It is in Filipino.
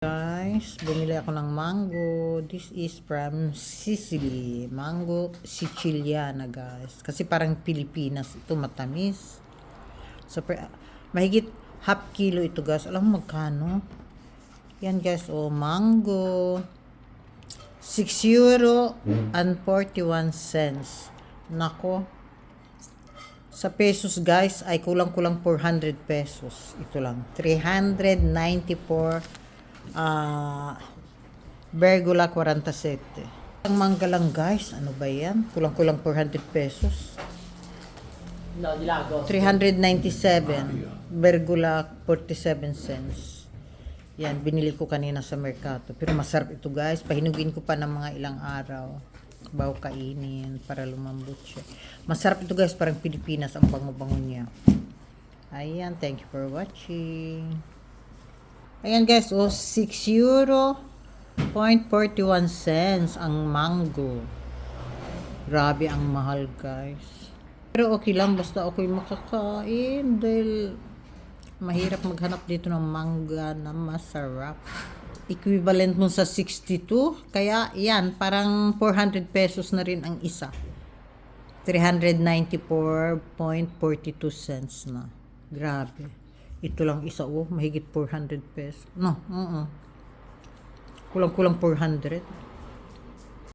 Guys, bumili ako ng mango. This is from Sicily. Mango Siciliana, guys. Kasi parang Pilipinas ito, matamis. So, mahigit half kilo ito, guys. Alam mo magkano? Yan, guys. Oh, mango. 6 euro and 41 cents. Nako. Sa pesos, guys, ay kulang-kulang 400 pesos. Ito lang. 394 Bergola 47. Ang mangga lang, guys. Ano ba yan? Kulang-kulang 400 pesos. 397. Bergola 47 cents. Yan, binili ko kanina sa merkato. Pero masarap ito, guys. Pahinugin ko pa ng mga ilang araw bago kainin para lumambot siya. Masarap ito, guys. Parang Pilipinas ang bango-bango niya. Ayan, thank you for watching. Ayan, guys, oh, 6 euro 0.41 cents ang mango. Grabe ang mahal, guys. Pero okay lang, basta ako'y makakain dahil mahirap maghanap dito ng mangga na masarap. Equivalent mo sa 62, kaya yan, parang 400 pesos na rin ang isa. 394.42 cents na. Grabe. Ito lang isa, oh, mahigit 400 pesos. No, kulang-kulang 400.